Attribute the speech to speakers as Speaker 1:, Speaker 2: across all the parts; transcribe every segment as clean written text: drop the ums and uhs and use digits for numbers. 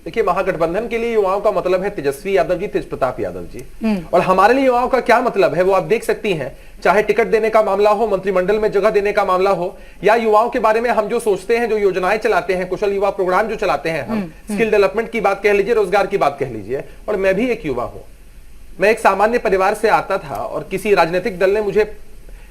Speaker 1: देखिए, महागठबंधन के लिए युवाओं का मतलब है तेजस्वी यादव जी, तेज प्रताप यादव जी। और हमारे लिए युवाओं का क्या मतलब है वो आप देख सकती हैं, चाहे टिकट देने का मामला हो, मंत्रिमंडल में जगह देने का मामला हो, या युवाओं के बारे में हम जो सोचते हैं, जो योजनाएं चलाते हैं, कुशल युवा प्रोग्राम जो चलाते हैं हम, स्किल डेवलपमेंट की बात कह लीजिए, रोजगार की बात कह लीजिए। और मैं भी एक युवा हूं, मैं एक सामान्य परिवार से आता था और किसी राजनीतिक दल ने मुझे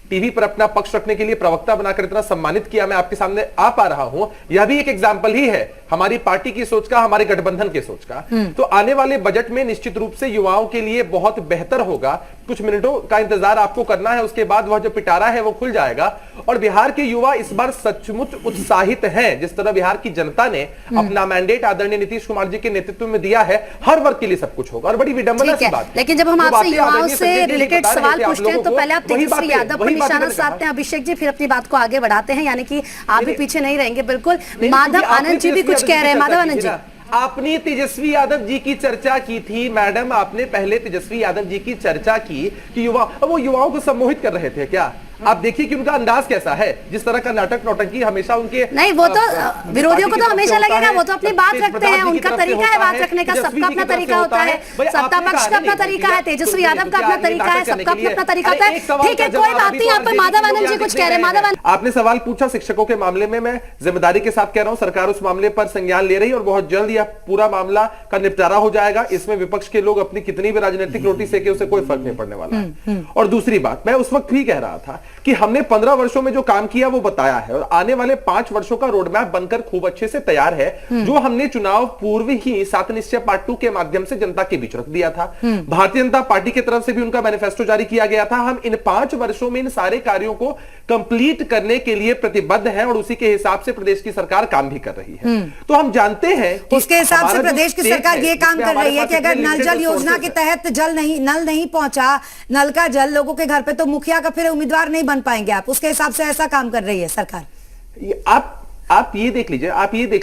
Speaker 1: टीवी पर अपना पक्ष रखने के लिए प्रवक्ता बनाकर इतना सम्मानित किया, मैं आपके सामने आ पा रहा हूं। यह भी एक एग्जाम्पल ही है हमारी पार्टी की सोच का, हमारे गठबंधन के सोच का। तो आने वाले बजट में निश्चित रूप से युवाओं के लिए बहुत बेहतर होगा। कुछ मिनटों का इंतजार आपको करना है, उसके बाद वह जो पिटारा है वो खुल जाएगा। और बिहार के युवा इस बार सचमुच उत्साहित हैं। जिस तरह बिहार की जनता ने अपना मैंडेट आदरणीय नीतीश कुमार जी के नेतृत्व में दिया है, हर वर्ग के लिए सब कुछ होगा। और बड़ी विडंबना की बात।
Speaker 2: लेकिन जब हम आपसे युवाओं से रिलेटेड सवाल पूछते हैं तो पहले आप तेजस्वी यादव पर निशाना साधते हैं। अभिषेक जी, फिर अपनी बात को आगे बढ़ाते हैं, यानी कि आप भी पीछे नहीं रहेंगे। बिल्कुल, माधव आनंद जी भी कुछ कह रहे हैं। माधव आनंद जी,
Speaker 1: आपने तेजस्वी यादव जी की चर्चा की थी मैडम, आपने पहले तेजस्वी यादव जी की चर्चा की कि वो युवाओं को सम्मोहित कर रहे थे क्या? आप देखिए कि उनका अंदाज कैसा है, जिस तरह का नाटक नौटंकी हमेशा उनके
Speaker 2: नहीं, वो तो विरोधियों को तो हमेशा लगेगा, वो तो अपनी बात रखते हैं, उनका तरीका है बात रखने का, सबका अपना तरीका होता है, सत्ता पक्ष का अपना तरीका है, तेजस्वी यादव का अपना तरीका है, सबका अपना तरीका होता है। ठीक है, कोई बात नहीं। आप माधव आनंद जी कुछ कह रहे हैं। माधव आनंद,
Speaker 1: आपने सवाल पूछा शिक्षकों के मामले में, मैं जिम्मेदारी के साथ कह रहा हूं, सरकार उस मामले पर संज्ञान ले रही है और बहुत जल्द यह पूरा मामला का निपटारा हो जाएगा। इसमें विपक्ष के लोग अपनी कितनी भी राजनीतिक रोटी सेके, उसे कोई फर्क नहीं पड़ने वाला है। और दूसरी बात, मैं उस वक्त भी कह रहा था कि हमने 15 वर्षों में जो काम किया वो बताया है और आने वाले 5 वर्षों का रोड मैप बनकर खूब अच्छे से तैयार है, जो हमने चुनाव पूर्व ही 7 निश्चय पार्ट 2 के माध्यम से जनता के बीच रख दिया था। भारतीय जनता पार्टी की तरफ से भी उनका मैनिफेस्टो जारी किया गया था। हम इन 5 वर्षों में इन सारे कार्यों को कंप्लीट करने के लिए प्रतिबद्ध हैं और उसी के हिसाब से प्रदेश की सरकार काम भी कर रही है। तो हम जानते हैं
Speaker 3: उसके हिसाब से प्रदेश की सरकार ये काम कर रही है कि अगर नल जल योजना के तहत नल नहीं पहुंचा, नल का जल लोगों के घर पे, तो मुखिया का फिर उम्मीदवार नहीं बन पाएंगे आप। उसके हिसाब से ऐसा काम कर रही है सरकार।
Speaker 1: आप ये देख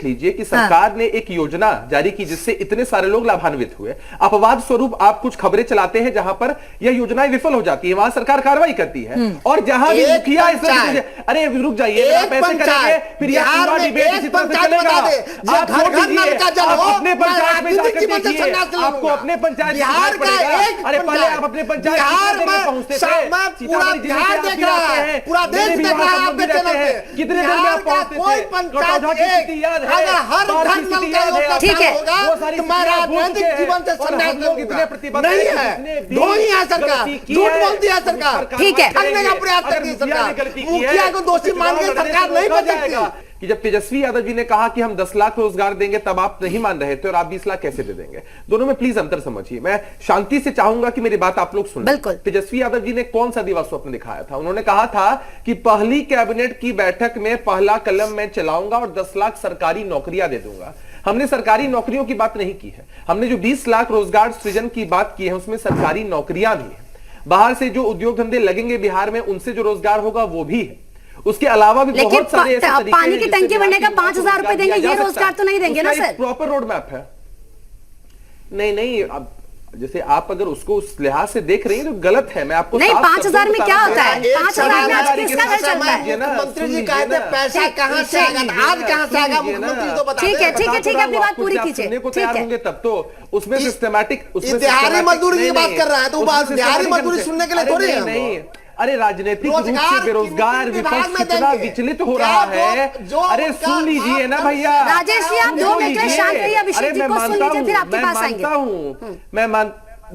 Speaker 1: लीजिए कि सरकार ने एक योजना जारी की जिससे इतने सारे लोग लाभान्वित हुए। अपवाद स्वरूप आप कुछ खबरें चलाते हैं जहां पर यह योजनाएं विफल हो जाती है, वहां सरकार कार्रवाई करती है। और जहां भी मुखिया अरे रुक जाइए, आप ऐसे करेंगे फिर यह पूरा डिबेट इसी तरह से चलेगा। आप अपने पंचायत में जाकर देखिए, आपको अपने पंचायत में अरे पहले आप अपने पंचायत में पहुंचते थे, पूरा देश देख रहा है, कितने देर में आप पहुंचते थे?
Speaker 2: ठीक है,
Speaker 3: राजनीतिक जीवन से संन्यास नहीं है, दो ही है सरकार, झूठ बोलती है सरकार,
Speaker 2: ठीक है,
Speaker 3: करने का प्रयास करती है सरकार, मुखिया को दोषी मान के सरकार नहीं बन सकती।
Speaker 1: कि जब तेजस्वी यादव जी ने कहा कि हम 10 लाख रोजगार देंगे तब आप नहीं मान रहे थे, और आप 20 लाख कैसे दे देंगे? दोनों में प्लीज अंतर समझिए। मैं शांति से चाहूंगा कि मेरी बात आप लोग सुनें।
Speaker 2: बिल्कुल।
Speaker 1: तेजस्वी यादव जी ने कौन सा दिवा स्वप्न दिखाया था? उन्होंने कहा था कि पहली कैबिनेट की बैठक में पहला कलम मैं चलाऊंगा और 10 लाख सरकारी नौकरियां दे दूंगा। हमने सरकारी नौकरियों की बात नहीं की है, हमने जो 20 लाख रोजगार सृजन की बात की है उसमें सरकारी नौकरियां भी है। बाहर से जो उद्योग धंधे लगेंगे बिहार में, उनसे जो रोजगार होगा वो भी है। उसके अलावा भी बहुत सारे ऐसे तरीके
Speaker 2: पानी की टंकी बनने का 5,000 रुपए देंगे, ये रोजगार तो नहीं देंगे ना सर?
Speaker 1: प्रॉपर रोड मैप है। नहीं, अब जैसे आप अगर उसको उस लिहाज से देख रही हैं तो गलत है। मैं आपको
Speaker 2: नहीं, 5,000 में क्या होता है? 5,000 में आज किसका घर चलता है?
Speaker 3: मुख्यमंत्री जी कहते हैं पैसा कहां से आएगा, आज कहां से आएगा, मुख्यमंत्री तो बता।
Speaker 2: ठीक है, अपनी बात पूरी कीजिए।
Speaker 1: तैयार होंगे तब तो उसमें सिस्टमैटिक,
Speaker 3: दिहाड़ी मजदूरी की बात कर रहा है, तो दिहाड़ी मजदूरी सुनने के लिए थोड़ी है।
Speaker 1: नहीं, अरे राजनीतिक रूप से बेरोजगार विपक्ष कितना विचलित हो रहा है। अरे सुन लीजिए ना भैया
Speaker 2: राजेश जी, आप 2 मिनट शांत रहिए, अभिषेक जी को सुन लीजिए, फिर आपके पास आएंगे।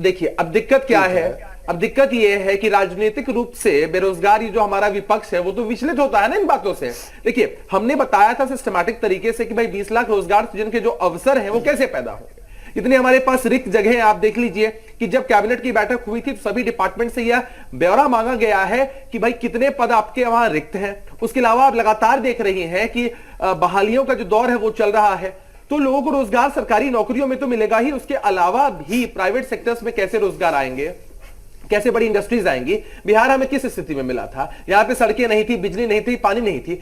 Speaker 1: देखिए अब दिक्कत क्या है, अब दिक्कत ये है कि राजनीतिक रूप से बेरोजगारी जो हमारा विपक्ष है वो तो विचलित होता है ना इन बातों से। देखिए हमने बताया था सिस्टमैटिक तरीके से कि भाई 20 लाख रोजगार सृजन के जो अवसर हैं वो कैसे पैदा होंगे। इतनी हमारे पास रिक्त जगह है। आप देख लीजिए कि जब कैबिनेट की बैठक हुई थी तो सभी डिपार्टमेंट से यह ब्यौरा मांगा गया है कि भाई कितने पद आपके वहां रिक्त हैं। उसके अलावा आप लगातार देख रही हैं कि बहालियों का जो दौर है वो चल रहा है, तो लोगों को रोजगार सरकारी नौकरियों में तो मिलेगा ही, उसके अलावा भी प्राइवेट सेक्टर्स में कैसे रोजगार आएंगे, कैसे बड़ी इंडस्ट्रीज आएंगी। बिहार हमें किस स्थिति में मिला था? यहाँ पे सड़कें नहीं थी, बिजली नहीं थी, पानी नहीं थी।